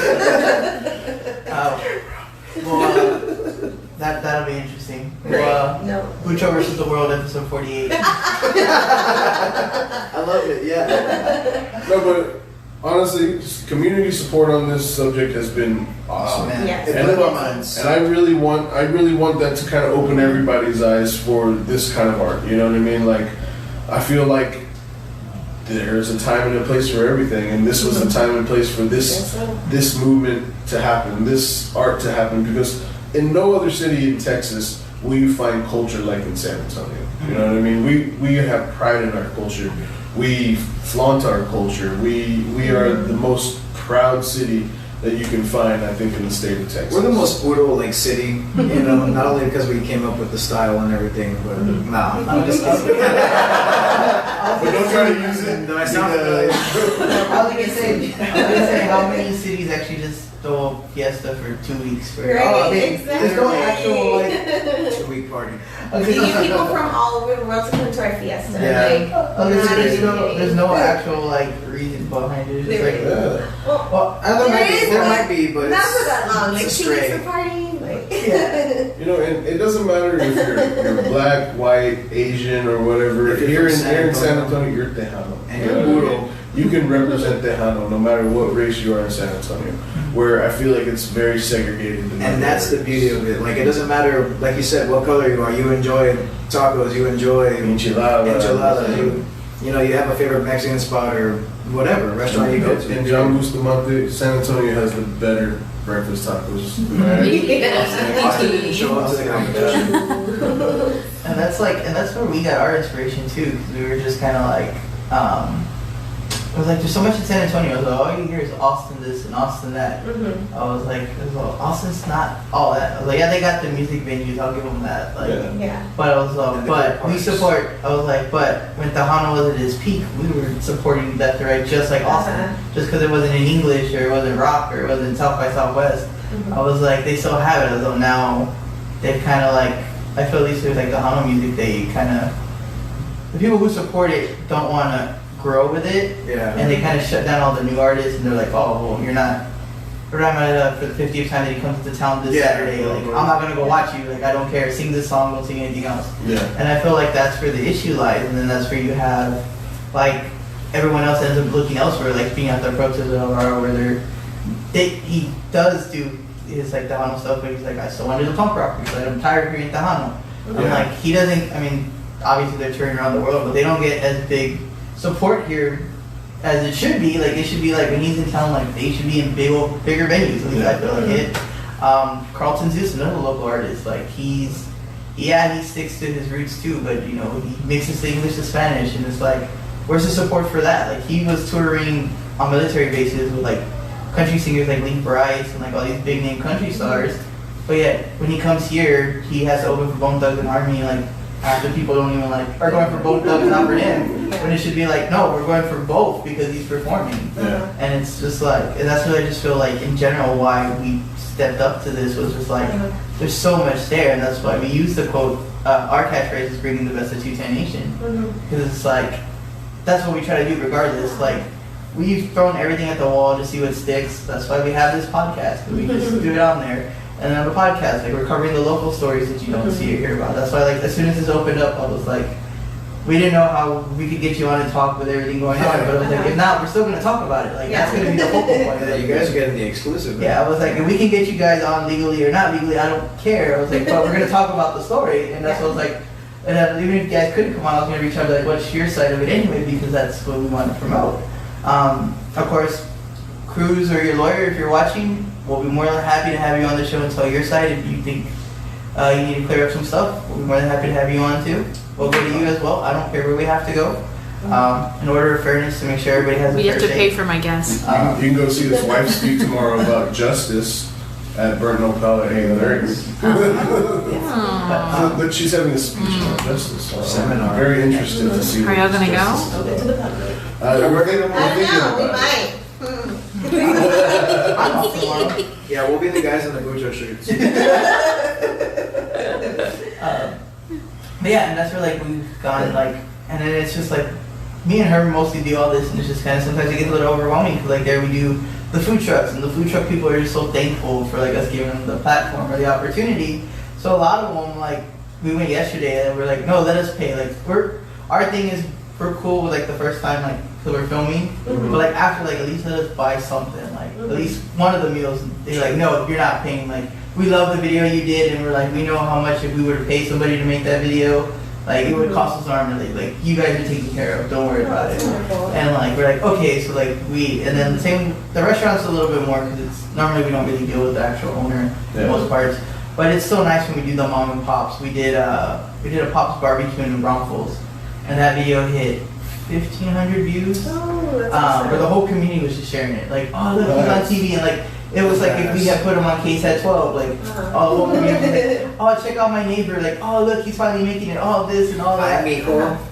That'll be interesting. Well, No. Bucho versus the World, episode 48. I love it, yeah. No, but honestly, just community support on this subject has been awesome. Oh man, Yes. it blew our minds. And I really want that to kind of open everybody's eyes for this kind of art. You know what I mean? Like, I feel like there's a time and a place for everything, and this was the time and place for this movement to happen, this art to happen, because in no other city in Texas will you find culture like in San Antonio. You know what I mean? We have pride in our culture. We flaunt our culture. We are the most proud city that you can find, I think, in the state of Texas. We're the most brutal like city, you know, not only because we came up with the style and everything, but I'm just kidding. But don't try to use it. No, I sound familiar. I was gonna say how many cities actually just throw a fiesta for 2 weeks for Right, there's no actual like 2-week party. You get people from all over the world to come to our fiesta. Yeah. Like, there's no actual like reason behind it. It's just like, well, I don't know. There might be, but not for that long. Like it's 2 weeks stray. of partying. Like, You know, and it doesn't matter if you're black, white, Asian, or whatever. If you're Here in from San Antonio, you're Tejano. And You you're know what I puro. mean? You can represent Tejano no matter what race you are in San Antonio, where I feel like it's very segregated. in And other that's the areas. beauty of it. Like, it doesn't matter, like you said, what color you are. You enjoy tacos, you enjoy enchiladas. You know, you have a favorite Mexican spot or whatever restaurant you go to. In John Bustamante, San Antonio has the better breakfast tacos. Austin didn't show up to the competition. and that's where we got our inspiration too, because we were just kind of like, I was like, there's so much in San Antonio. I was like, all you hear is Austin this and Austin that. I was like, well, Austin's not all that. I was like, yeah, they got the music venues. I'll give them that. Like, Yeah. but I was like, but we support. I was like, but when Tejano was at its peak, we were supporting Left to Right just like Austin, just because it wasn't in English or it wasn't rock or it wasn't South by Southwest. I was like, they still have it. Although now they've kind of like, I feel at least with like Tejano music, they kind of, the people who support it don't want to grow with it, and they kind of shut down all the new artists, and they're like, oh, well, you're not. For the 50th time that he comes to town this Saturday, like, I'm not gonna go watch you. Like, I don't care. Sing this song, don't sing anything else. And I feel like that's where the issue lies, and then that's where you have, like, everyone else ends up looking elsewhere, like being at the protests where he does do his like Tejano stuff, but he's like, I still want to do the punk rock because I'm tired of hearing Tejano. And like, he doesn't. I mean, obviously they're touring around the world, but they don't get as big support here as it should be. Like, it should be like when he's in town, like they should be in bigger venues. At least I feel like it. Carlton Zeus, another local artist, like he sticks to his roots too, but you know, he mixes the English to Spanish, and it's like, where's the support for that? Like, he was touring on military bases with like country singers like Lee Bryce and like all these big name country stars, but yet when he comes here, he has to open for Bone Thugs and Harmony, like after people don't even like are going for Bone Thugs, not for him, when it should be like, no, we're going for both because he's performing. And it's just like, and that's what I just feel like in general why we stepped up to this was just like, there's so much there, and that's why we use the quote, our catchphrase is bringing the best of 210 Nation, because it's like, that's what we try to do regardless. Like, we've thrown everything at the wall to see what sticks. That's why we have this podcast. We just do it on there. And then on the podcast, like, we're covering the local stories that you don't see or hear about. That's why, like, as soon as this opened up, I was like, we didn't know how we could get you on and talk with everything going on. But I was like, if not, we're still going to talk about it. Like, that's going to be the focal point. Yeah, you guys are getting the exclusive. Yeah, I was like, if we can get you guys on legally or not legally, I don't care. I was like, but we're going to talk about the story. And that's what I was like, and then even if you guys couldn't come on, I was going to reach out to, like, what's your side of it anyway, because that's what we want to promote. Of course, Cruz or your lawyer, if you're watching, we'll be more than happy to have you on the show and tell your side. If you think you need to clear up some stuff, we'll be more than happy to have you on too. We'll go to you as well. I don't care where we have to go. In order of fairness, to make sure everybody has a We fair have to shake. pay for my guests. You can go see his wife speak tomorrow about justice at Burnt Opal at 8:30. But she's having a speech on justice. So Seminar. I'm very interested to see. Are y'all gonna go? Open to the public. We're thinking I don't know, we about it. might. I'm off tomorrow. Yeah, we'll be the guys on the Bucho shirts. But yeah, and that's where like we've gone like, and then it's just like me and her mostly do all this, and it's just kind of sometimes it gets a little overwhelming because like there we do the food trucks, and the food truck people are just so thankful for like us giving them the platform or the opportunity. So a lot of them, like, we went yesterday and we're like, no, let us pay. Like, our thing is we're cool with like the first time, like, because we're filming, but like after, like, at least let us buy something, like at least one of the meals. They're like, no, you're not paying. Like, we love the video you did, and we're like, we know how much if we were to pay somebody to make that video, like, it would cost us an arm and a leg. Like, you guys are taken care of. Don't worry about it. And like, we're like, okay, so like and then the same, the restaurant's a little bit more because it's normally we don't really deal with the actual owner for the most parts. But it's so nice when we do the mom and pops. We did a Pops barbecue in New Braunfels, and that video hit 1,500 views. Oh, that's awesome. Where the whole community was just sharing it. Like, oh, look, he's on TV, and like, it was like if we had put him on KSAT 12, like, oh, the whole community was like, oh, check out my neighbor, like, oh, look, he's finally making it, all this and all that.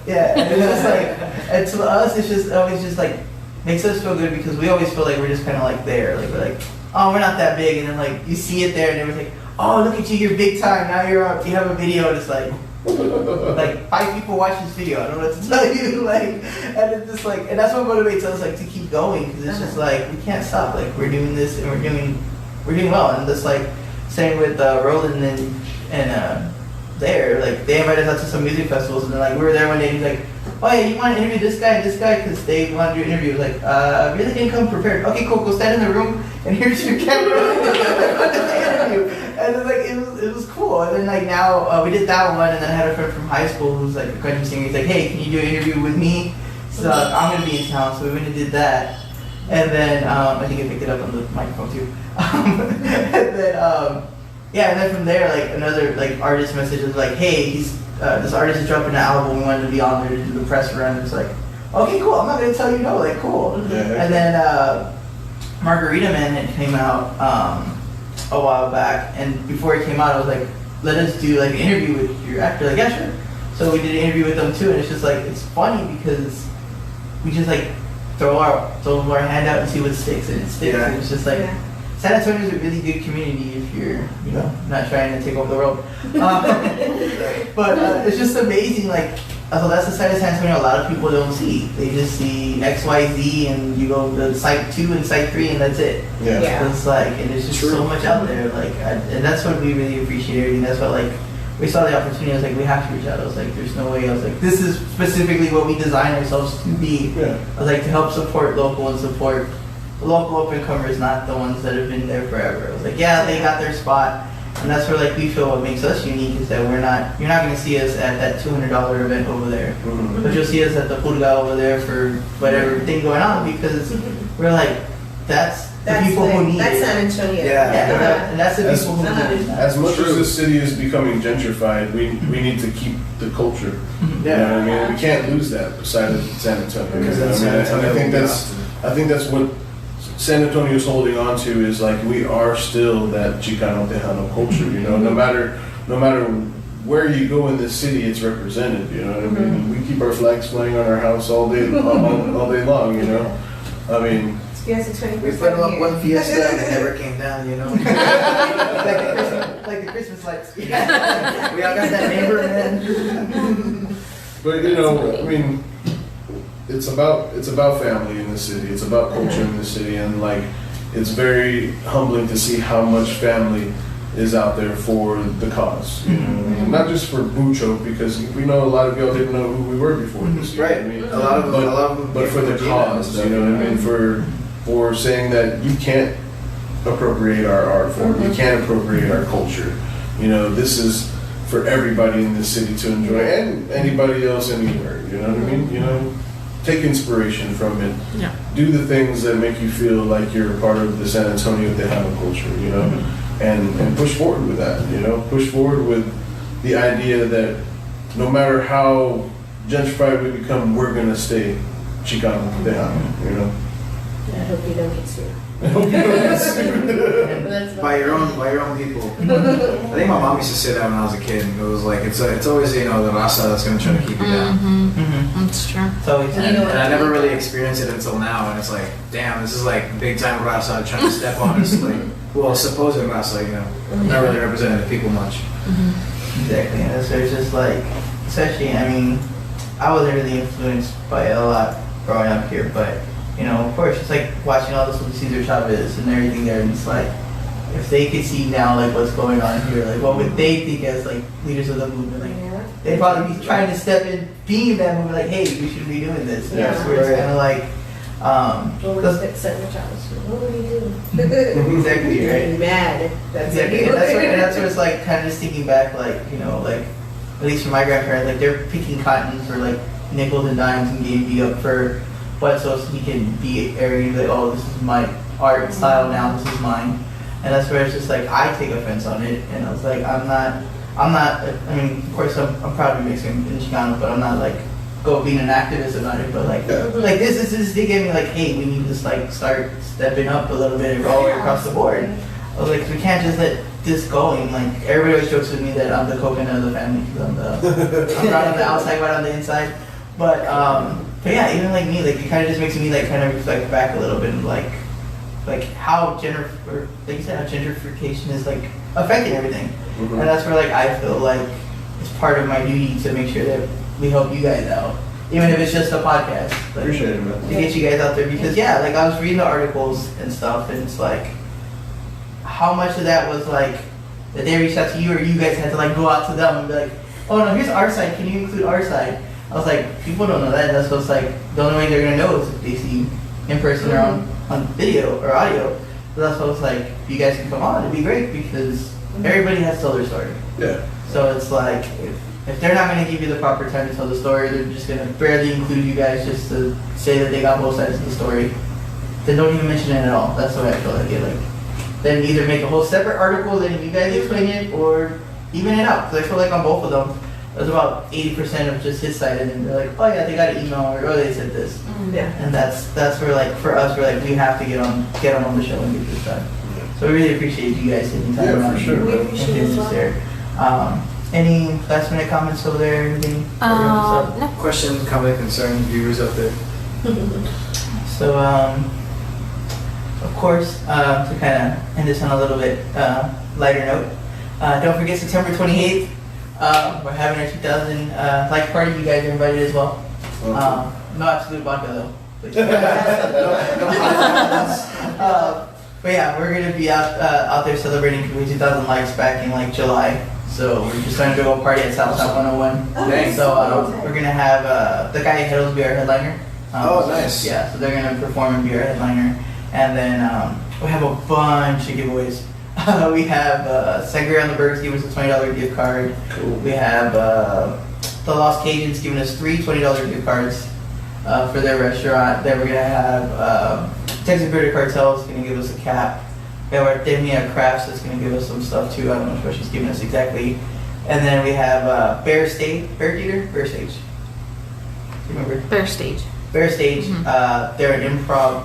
Yeah, and it's just like, and to us, it's just always just like, makes us feel good because we always feel like we're just kind of like there. Like, we're like, oh, we're not that big, and then like, you see it there, and everyone's like, oh, look at you, you're big time, now you have a video, and it's like 5 people watch this video, I don't know what to tell you, like, and it's just like, and that's what motivates us, like, to keep going, because it's just like, we can't stop, like, we're doing this, and we're doing well, and just like, same with Roland and there, like, they invited us out to some music festivals, and then like, we were there one day, and he's like, oh yeah, you want to interview this guy and this guy, because they wanted to do an interview, like, really didn't come prepared, okay, cool, go stand in the room, and here's your camera, and it's like, it was cool. And then like now we did that one, and then I had a friend from high school who's like a country singer. He's like, hey, can you do an interview with me? So I'm gonna be in town, so we went and did that. And then I think I picked it up on the microphone too. And then and then from there, like another like artist message was like, hey, this artist is dropping an album. We wanted to be on there to do the press run. It's like, okay, cool. I'm not gonna tell you no. Like, cool. Yeah. And then Margarita Man had came out a while back, and before it came out, I was like, let us do like an interview with your actor. Like, yeah, sure. So we did an interview with them too, and it's just like it's funny because we just like throw our hand out and see what sticks, and it sticks. Yeah. And it's just like San Antonio is a really good community if you're not trying to take over the world. But it's just amazing. Like, so that's the side of San Antonio a lot of people don't see. They just see X, Y, Z, and you go to Site 2 and Site 3, and that's it. Yeah. So it's like, and there's just so much out there. Like, and that's what we really appreciate. And that's what like. We saw the opportunity, I was like, we have to reach out. I was like, there's no way. I was like, this is specifically what we designed ourselves to be. Yeah. I was like, to help support local and support the local up-and-comers, not the ones that have been there forever. I was like, yeah, they got their spot. And that's where like we feel what makes us unique is that you're not going to see us at that $200 event over there. Mm-hmm. But you'll see us at the pulga over there for whatever thing going on because we're like, that's the people who need that's it. San Antonio. Yeah, and that's the people who need it. As much as the city is becoming gentrified, we need to keep the culture. You know what I mean? We can't lose that beside of San Antonio. Because You know that's what I mean? San And Antonio. I think that's what San Antonio is holding on to is like we are still that Chicano Tejano culture. You know, no matter where you go in this city, it's represented. You know what I mean? We keep our flags flying on our house all day all day long. You know, I mean. Yes, it's 20%. We put up one fiesta and it never came down, you know? like the Christmas lights. We all got that neighbor, man. But I mean, it's about family in the city. It's about culture in the city, and like, it's very humbling to see how much family is out there for the cause. You know, not just for Bucho, because we know a lot of y'all didn't know who we were before this year. Right. I mean, A lot of them. but for the cause, you know what I mean? For saying that you can't appropriate our art form, you can't appropriate our culture. You know, this is for everybody in this city to enjoy, and anybody else anywhere. You know what I mean? You know, take inspiration from it. Yeah. Do the things that make you feel like you're a part of the San Antonio Tejano culture. You know, and push forward with that. You know, push forward with the idea that no matter how gentrified we become, we're gonna stay Chicano Tejano. You know. I hope you don't get sued. By your own people. I think my mom used to say that when I was a kid. It was like it's always the raza that's gonna try to keep you down. That's true. So And I never really experienced it until now, and it's like, damn, this is like big time raza trying to step on us. Like, well, supposed raza, you know, not really representing the people much. exactly. And so it's just like, especially, I mean, I wasn't really influenced by it a lot growing up here, but of course, it's like watching all this with Cesar Chavez and everything there, and it's like, if they could see now, like, what's going on here, like, what would they think as, like, leaders of the movement? Like, they'd probably be trying to step in, being that movement, like, hey, we should be doing this. Yeah. So it's kind of like, What would he do? exactly, right? Be mad. That's Exactly. it. And that's where it's like, kind of just thinking back, like, like, at least for my grandparents, like, they're picking cotton for, like, nickels and dimes and getting beat up for what, so he can be arrogant, like, oh, this is my art style now, this is mine. And that's where it's just like, I take offense on it, and I was like, I'm not, I mean, of course, I'm proud to be Mexican and Chicano, but I'm not like, being an activist about it, but like, like this is, they gave me like, hey, we need to just like, start stepping up a little bit all the way across the board. I was like, we can't just let this go, and like, everybody always jokes with me that I'm the coconut of the family, because I'm right on the outside, right on the inside, but yeah, even like me, like, it kind of just makes me like, kind of reflect back a little bit, and like how like you said, how gentrification is like affecting everything, and that's where like I feel like it's part of my duty to make sure that we help you guys out, even if it's just a podcast. Like, Appreciate it, man. To get you guys out there, because yeah, like I was reading the articles and stuff, and it's like, how much of that was like that they reached out to you, or you guys had to like go out to them and be like, oh no, here's our side, can you include our side? I was like, people don't know that. That's what's like, the only way they're gonna know is if they see in person or on video or audio. So that's why it's like, if you guys can come on, it'd be great, because everybody has to tell their story. Yeah. So it's like, if they're not gonna give you the proper time to tell the story, they're just gonna barely include you guys just to say that they got both sides of the story, then don't even mention it at all. That's the way I feel like it. Like, then either make a whole separate article, then you guys explain it, or even it out. Because I feel like on both of them, it was about 80% of just his side, and then they're like, oh yeah, they got an email, or oh, they said this. Yeah. And that's where, like, for us, we're like, we have to get on the show and get this done. So we really appreciate you guys taking time Yeah, out for sure. and We appreciate doing it as this well. there. Any last minute comments over there? Anything? No. Question, comment, concern, viewers out there. So, of course, to kind of end this on a little bit lighter note, don't forget September 28th, we're having our 2000 like party. You guys are invited as well. No absolute vodka though. Please. But yeah, we're gonna be out there celebrating 2000 likes back in like July. So we're just trying to go party at South 101. Thanks. So we're gonna have the guy Heddles be our headliner. Oh, nice. Yeah, so they're gonna perform and be our headliner, and then we have a bunch of giveaways. We have Sangria on the Bergs giving us a $20 gift card. Cool. We have the Lost Cajuns giving us three $20 gift cards for their restaurant. Then we're gonna have Texas Bearded Cartel is gonna give us a cap. We have our Demia Crafts that's gonna give us some stuff too. I don't know what she's giving us exactly. And then we have Bear Stage. Do you remember? Bear Stage. Bear Stage. Mhm. They're an improv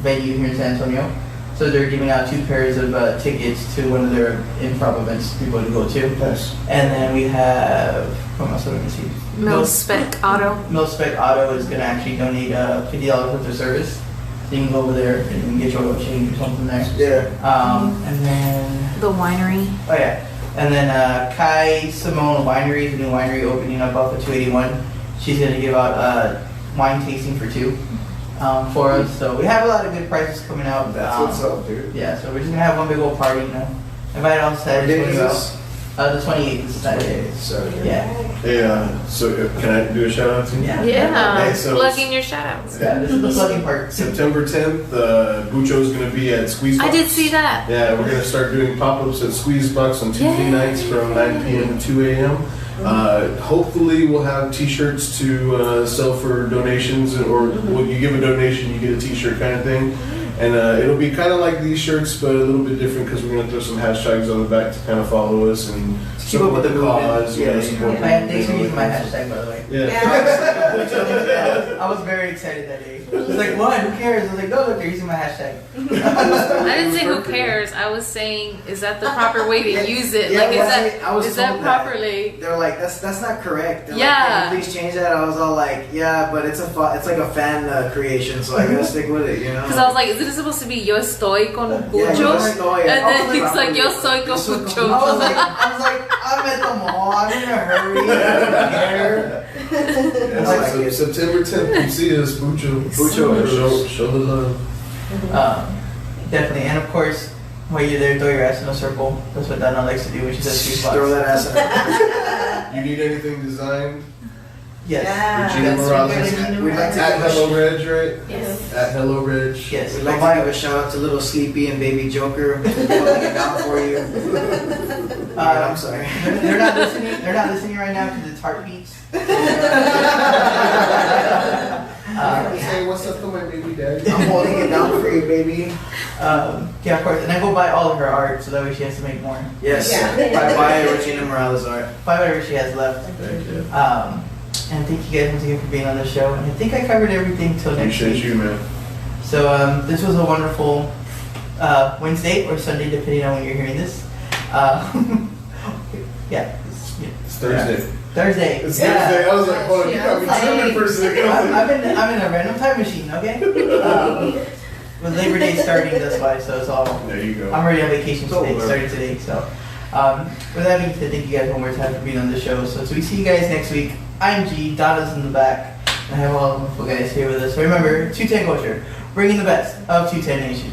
venue here in San Antonio. So they're giving out 2 pairs of tickets to one of their improv events for people to go to. Nice. And then we have, what else am I see? Mill Spec Auto. Milspec Auto is going to actually donate $50 worth of service. So you can go over there and you can get your oil change or something there. Yeah. And then, The winery. oh yeah. And then Kai Simone Winery, the new winery opening up off of 281. She's going to give out wine tasting for 2 for us. So we have a lot of good prizes coming out. That's what's up, dude. Yeah, so we're just going to have one big old party, you know. Invite all What Saturday. day is this? The 28th is Saturday. Saturday. Yeah. Hey, so can I do a shout out to you? Yeah. Yeah. Hey, so- Plug in your shout outs. Yeah, this is the plugging part. September 10th, Bucho's going to be at Squeeze I Box. did see that. Yeah, we're going to start doing pop-ups at Squeeze Box on Tuesday Yay. nights from 9 p.m. to 2 a.m. Hopefully we'll have t-shirts to sell for donations, or when you give a donation you get a t-shirt kind of thing. And it'll be kind of like these shirts, but a little bit different because we're going to throw some hashtags on the back to kind of follow us and Keep up with the cause. movement. You know, Yeah, support Thanks for things using my like hashtag, by the way. that. Yeah. I was very excited that day. I was like, what? Who cares? I was like, no, look, they're using my hashtag. I didn't say who cares. I was saying, is that the proper way to use it? Yeah, Like, I was is that told that. properly? They're like, that's not correct. They're Yeah. like, can you please change that? I was all like, yeah, but it's like a fan creation, so I gotta stick with it, you know. Because I was like, isn't it supposed to be yo estoy con Yeah, Bucho? yo estoy. And I then was he's like, like, yo soy con Bucho. I was like, I'm at the mall. I'm in a hurry. I don't care. Yeah, I like so it. September 10th, come see us, Bucho. Show the love. Definitely. And of course, while you're there, throw your ass in a circle. That's what Donna likes to do when she does street Throw spots. that ass in. You need anything designed? Yes. Regina that's Morales. Regina We'd like to At Hello Reg, right? Yes. At Hello Reg. Yes. We'd like to give a shout out to Little Sleepy and Baby Joker. We'll holding it down for you. I'm sorry. They're not listening. They're not listening right now because it's heartbeats. Hey, what's up to my baby daddy? I'm holding it down for you, baby. Yeah, of course. And I go buy all of her art so that way she has to make more. Yes. Yeah. Bye bye, Regina Morales art. Buy whatever she has left. Thank you. And thank you guys once again for being on the show. And I think I covered everything till next Appreciate week. you, man. So this was a wonderful Wednesday or Sunday, depending on when you're hearing this. Yeah. It's Thursday. Thursday. It's Yeah. Thursday. I was like, hold on, you got me tripping for a second. I'm in a random time machine, okay? With Labor Day starting, that's why, so it's all. There you go. I'm already on vacation So today, weird. starting today, so. With that being said, thank you guys one more time for being on the show. So we see you guys next week. I'm G, Donna's in the back, and I have all the wonderful guys here with us. So remember, 210 Culture, bringing the best of 210 Nation.